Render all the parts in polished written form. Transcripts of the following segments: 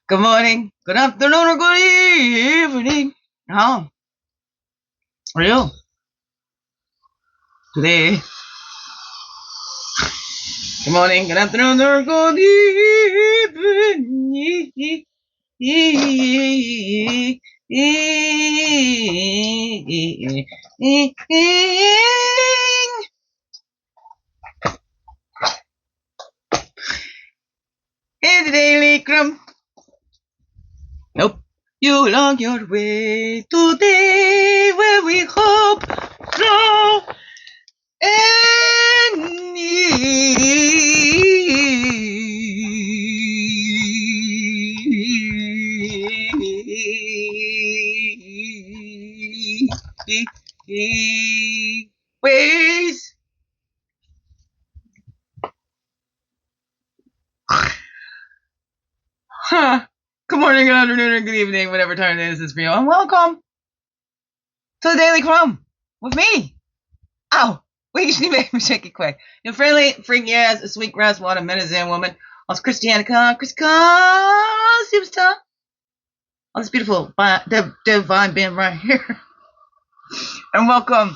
Good morning, good afternoon, or good evening. How are you today? Good morning, good afternoon, or good evening. In the daily CRUMB. Nope. You along your way today where we hope, grow, and ways. Good morning, good afternoon, or good evening, whatever time it is for you, and welcome to the Daily CRUMB with me. Ow! Wait, you make me shake it quick. Your friendly, freaky ass, a sweet grass water medicine woman. Also, Christianica, superstar. Oh, this beautiful divine being right here. And welcome,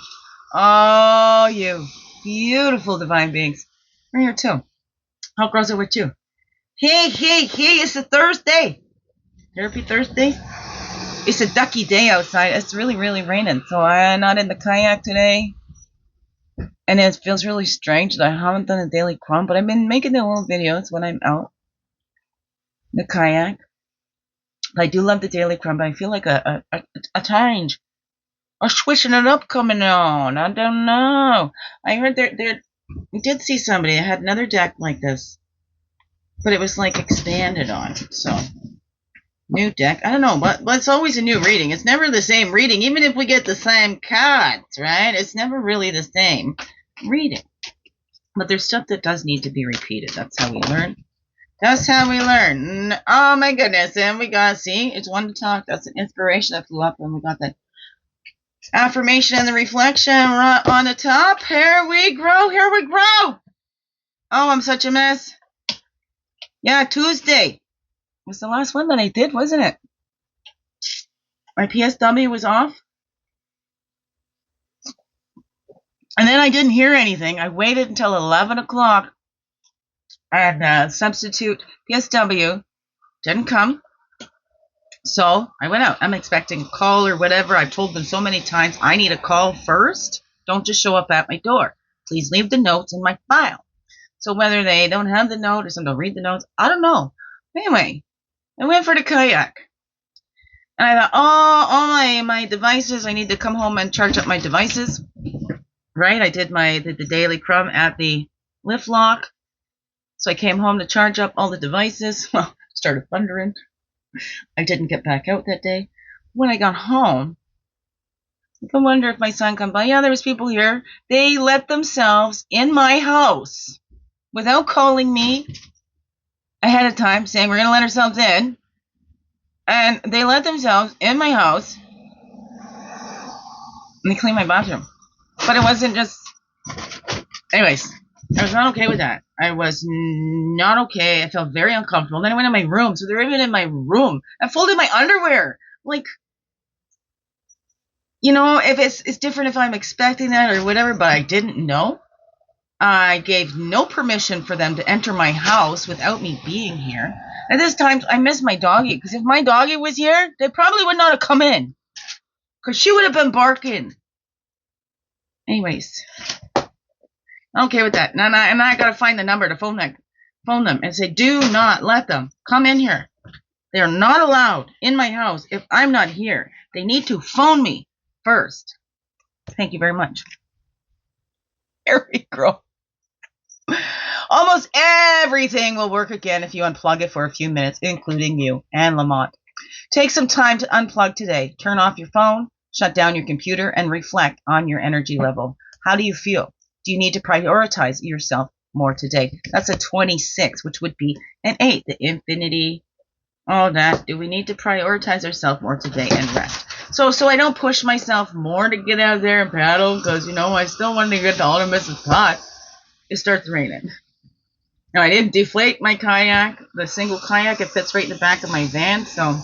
all you beautiful divine beings. We're here too. How gross are with you? Hey, it's a Thursday. Therapy Thursday. It's a ducky day outside. It's really, really raining. So I'm not in the kayak today. And it feels really strange that I haven't done a daily CRUMB, but I've been making the little videos when I'm out in the kayak. I do love the daily CRUMB, but I feel like a change. Or switching it up coming on. I don't know. I heard we did see somebody that had another deck like this, but it was like expanded on. So new deck. I don't know, but it's always a new reading. It's never the same reading, even if we get the same cards, right? It's never really the same reading. But there's stuff that does need to be repeated. That's how we learn. That's how we learn. Oh my goodness. And we got, see, it's one to talk. That's an inspiration that flew up, and we got that affirmation and the reflection right on the top. Here we grow. Oh, I'm such a mess. Yeah, Tuesday was the last one that I did, wasn't it? My PSW was off. And then I didn't hear anything. I waited until 11 o'clock. And substitute PSW didn't come. So I went out. I'm expecting a call or whatever. I've told them so many times, I need a call first. Don't just show up at my door. Please leave the notes in my file. So whether they don't have the note or some don't read the notes, I don't know. Anyway, I went for the kayak. And I thought, all my devices, I need to come home and charge up my devices. Right? I did the daily CRUMB at the lift lock. So I came home to charge up all the devices. Well, it started thundering. I didn't get back out that day. When I got home, I wonder if my son come by. Yeah, there was people here. They let themselves in my house without calling me ahead of time, saying we're going to let ourselves in. And they let themselves in my house. And they cleaned my bathroom. But it wasn't just... Anyways, I was not okay with that. I was not okay. I felt very uncomfortable. Then I went in my room. So they're even in my room. I folded my underwear. Like, you know, if it's different if I'm expecting that or whatever, but I didn't know. I gave no permission for them to enter my house without me being here. At this time, I miss my doggy. Because if my doggy was here, they probably would not have come in. Because she would have been barking. Anyways, I'm okay with that. And I got to find the number to phone them and say, do not let them come in here. They are not allowed in my house if I'm not here. They need to phone me first. Thank you very much. Here we go. Almost everything will work again if you unplug it for a few minutes, including you and Lamott. Take some time to unplug today. Turn off your phone, shut down your computer, and reflect on your energy level. How do you feel? Do you need to prioritize yourself more today? That's a 26, which would be an 8, the infinity, all that. Do we need to prioritize ourselves more today and rest? So I don't push myself more to get out there and paddle because, you know, I still want to get to Ultimate Spot. It starts raining. Now, I didn't deflate my kayak, the single kayak. It fits right in the back of my van, so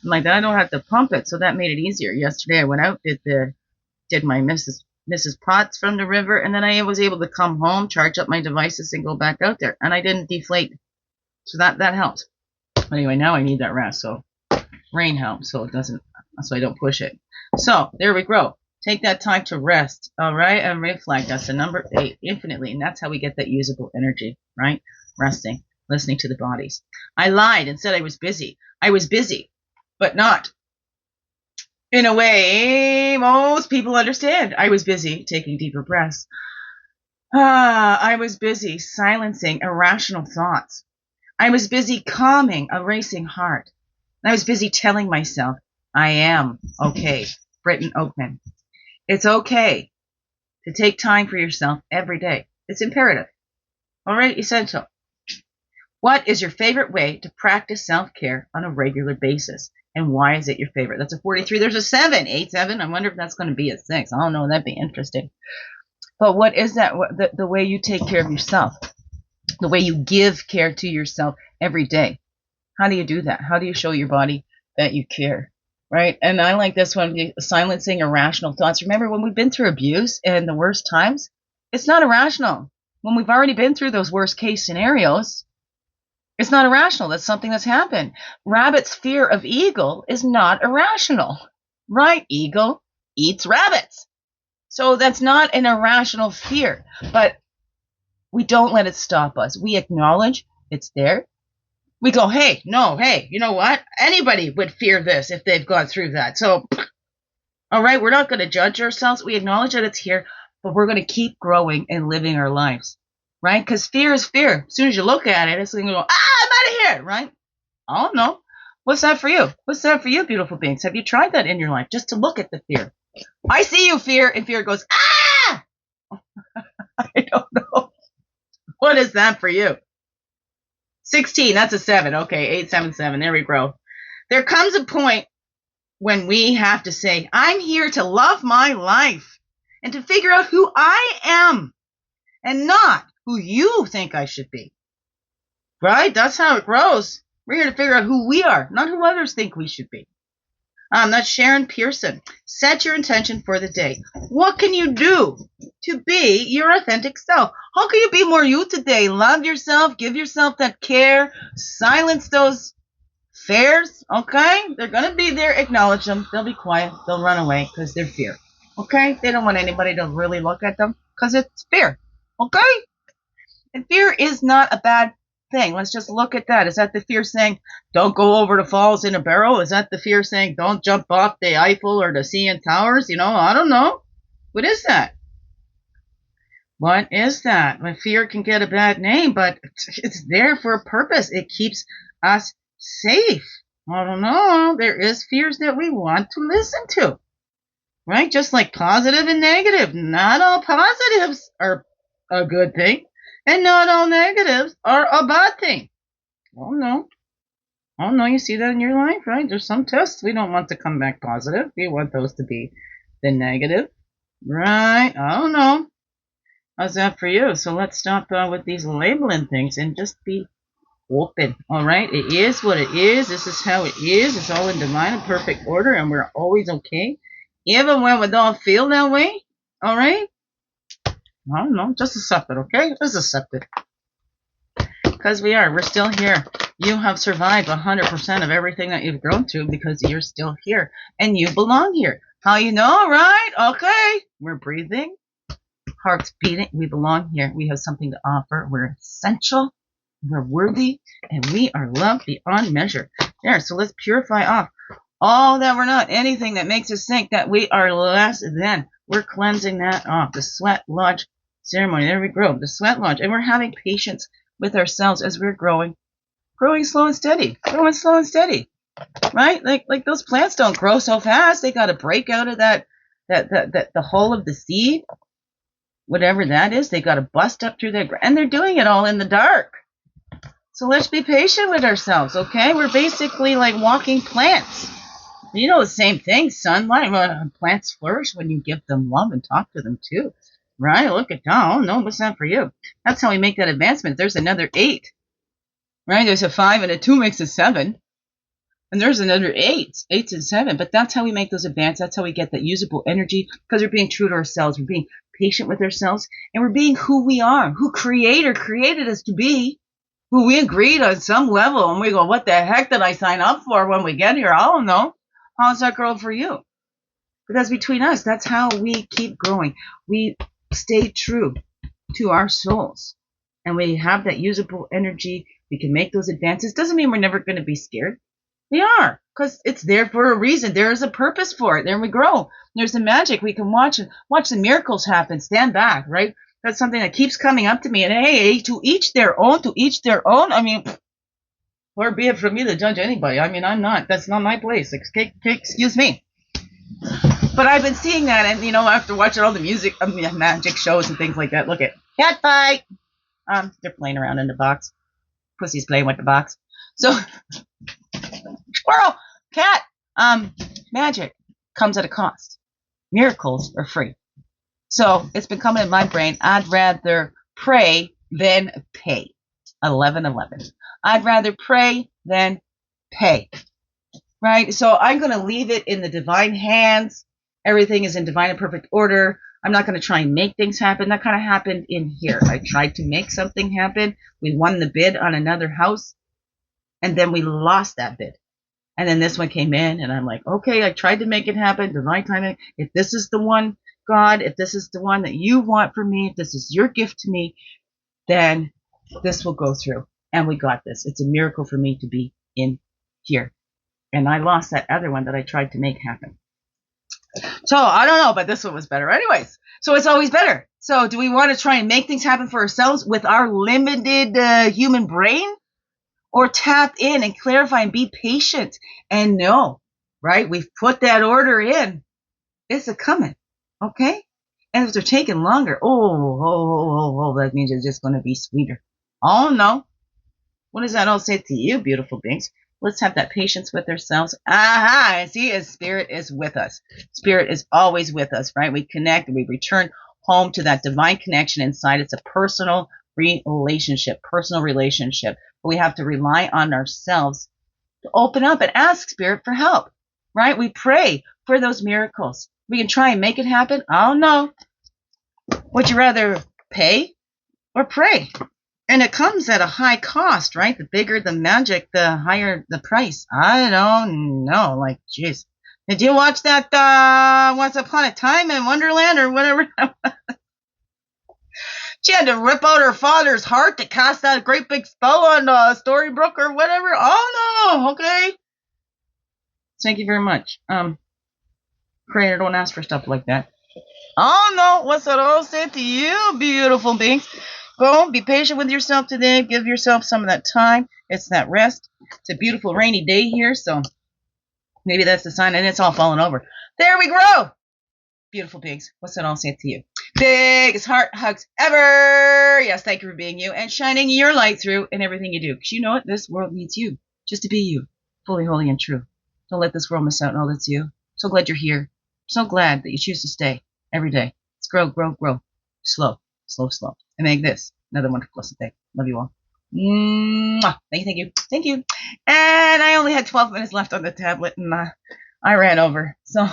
like that, I don't have to pump it, so that made it easier. Yesterday, I went out, did my Mrs. Potts from the river, and then I was able to come home, charge up my devices, and go back out there. And I didn't deflate, so that helped. Anyway, now I need that rest, so rain helps, so it doesn't, so I don't push it. So there we go. Take that time to rest, all right, and reflect. That's the number 8, infinitely, and that's how we get that usable energy, right? Resting, listening to the bodies. I lied and said I was busy. I was busy, but not in a way most people understand. I was busy taking deeper breaths. I was busy silencing irrational thoughts. I was busy calming a racing heart. I was busy telling myself, I am okay. Britton Oakman. It's okay to take time for yourself every day. It's imperative. All right, essential. What is your favorite way to practice self-care on a regular basis? And why is it your favorite? That's a 43. There's a 7. 8, 7. I wonder if that's going to be a 6. I don't know. That'd be interesting. But what is that? The way you take care of yourself. The way you give care to yourself every day. How do you do that? How do you show your body that you care? Right? And I like this one, silencing irrational thoughts. Remember, when we've been through abuse and the worst times, it's not irrational. When we've already been through those worst case scenarios, it's not irrational. That's something that's happened. Rabbit's fear of eagle is not irrational. Right? Eagle eats rabbits. So that's not an irrational fear. But we don't let it stop us. We acknowledge it's there. We go, hey, no, hey, you know what? Anybody would fear this if they've gone through that. So, all right, we're not going to judge ourselves. We acknowledge that it's here, but we're going to keep growing and living our lives, right? Because fear is fear. As soon as you look at it, it's going to go, I'm out of here, right? I don't know. What's that for you? What's that for you, beautiful beings? Have you tried that in your life, just to look at the fear? I see you, fear, and fear goes, ah! I don't know. What is that for you? 16, that's a 7. Okay, 8, 7, 7. There we go. There comes a point when we have to say, I'm here to love my life and to figure out who I am and not who you think I should be. Right? That's how it grows. We're here to figure out who we are, not who others think we should be. That's Sharon Pearson. Set your intention for the day. What can you do to be your authentic self? How can you be more you today? Love yourself. Give yourself that care. Silence those fears. Okay? They're going to be there. Acknowledge them. They'll be quiet. They'll run away because they're fear. Okay? They don't want anybody to really look at them because it's fear. Okay? And fear is not a bad thing. Let's just look at that. Is that the fear saying, don't go over the falls in a barrel? Is that the fear saying, don't jump off the Eiffel or the CN Towers? You know, I don't know. What is that? What is that? My fear can get a bad name, but it's there for a purpose. It keeps us safe. I don't know. There is fears that we want to listen to. Right? Just like positive and negative. Not all positives are a good thing. And not all negatives are a bad thing. Oh no. Oh no, you see that in your life, right? There's some tests we don't want to come back positive. We want those to be the negative. Right? I don't know. How's that for you? So let's stop with these labeling things and just be open. All right? It is what it is. This is how it is. It's all in divine and perfect order, and we're always okay. Even when we don't feel that way. All right? I don't know. Just accept it, okay? Just accept it. Because we're still here. You have survived 100% of everything that you've grown through because you're still here. And you belong here. How you know, right? Okay. We're breathing. Heart's beating. We belong here. We have something to offer. We're essential. We're worthy. And we are loved beyond measure. There. So let's purify off all that we're not. Anything that makes us think that we are less than. We're cleansing that off. The sweat lodge ceremony. There we go. The sweat lodge. And we're having patience with ourselves as we're growing. Growing slow and steady. Growing slow and steady. Right? Like those plants don't grow so fast. They got to break out of that the hole of the seed. Whatever that is. They got to bust up through their... And they're doing it all in the dark. So let's be patient with ourselves, okay? We're basically like walking plants. You know the same thing, sunlight. Plants flourish when you give them love and talk to them too. Right? Look at that. Oh, no, what's that for you? That's how we make that advancement. There's another 8. Right? There's a 5 and a 2 makes a 7. And there's another 8. 8 and 7. But that's how we make those advances. That's how we get that usable energy, because we're being true to ourselves. We're being patient with ourselves. And we're being who we are, who Creator created us to be, who we agreed on some level. And we go, what the heck did I sign up for when we get here? I don't know. How's that girl for you? But that's between us. That's how we keep growing. We stay true to our souls. And we have that usable energy. We can make those advances. Doesn't mean we're never going to be scared. We are, because it's there for a reason. There is a purpose for it. There we grow. There's the magic. We can watch the miracles happen. Stand back, right? That's something that keeps coming up to me. And hey, to each their own, to each their own. I mean, where be it from me to judge anybody? I mean, I'm not. That's not my place. Excuse me. But I've been seeing that, and after watching all the magic shows and things like that. Look at cat fight. They're playing around in the box. Pussy's playing with the box. So, squirrel, cat. Magic comes at a cost. Miracles are free. So it's been coming in my brain. I'd rather pray than pay. 11:11. I'd rather pray than pay. Right? So I'm going to leave it in the divine hands. Everything is in divine and perfect order. I'm not going to try and make things happen. That kind of happened in here. I tried to make something happen. We won the bid on another house, and then we lost that bid. And then this one came in, and I'm like, okay, I tried to make it happen. Divine timing. If this is the one, God, if this is the one that you want for me, if this is your gift to me, then this will go through. And we got this. It's a miracle for me to be in here. And I lost that other one that I tried to make happen. So I don't know, but this one was better anyways. So it's always better. So do we want to try and make things happen for ourselves with our limited human brain? Or tap in and clarify and be patient and know, right? We've put that order in. It's a coming, okay? And if they're taking longer, that means it's just going to be sweeter. Oh, no. What does that all say to you, beautiful beings? Let's have that patience with ourselves. Aha! See, as Spirit is with us. Spirit is always with us, right? We connect and we return home to that divine connection inside. It's a personal relationship. But we have to rely on ourselves to open up and ask Spirit for help, right? We pray for those miracles. We can try and make it happen. I don't know. Would you rather pay or pray? And it comes at a high cost, right? The bigger the magic, the higher the price. I don't know. Like, jeez. Did you watch that Once Upon a Time in Wonderland or whatever? She had to rip out her father's heart to cast that great big spell on Storybrooke or whatever. Oh, no. Okay. Thank you very much. Creator, don't ask for stuff like that. Oh, no. What's that all said to you, beautiful beings? Go, be patient with yourself today. Give yourself some of that time. It's that rest. It's a beautiful rainy day here, so maybe that's the sign, and it's all falling over. There we grow. Beautiful beings. What's that all say to you? Biggest heart hugs ever. Yes, thank you for being you and shining your light through in everything you do. Because you know what? This world needs you. Just to be you. Fully, holy, and true. Don't let this world miss out on all that's you. So glad you're here. So glad that you choose to stay every day. Let's grow, grow, grow. Slow, slow, slow. And make this another wonderful, blessed day. Love you all. Mwah. Thank you. Thank you. And I only had 12 minutes left on the tablet, and I ran over. So,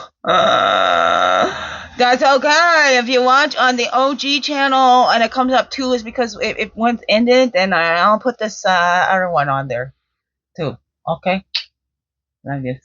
that's okay. If you watch on the OG channel and it comes up too, is because if once ended, then I'll put this other one on there too. Okay? Love you.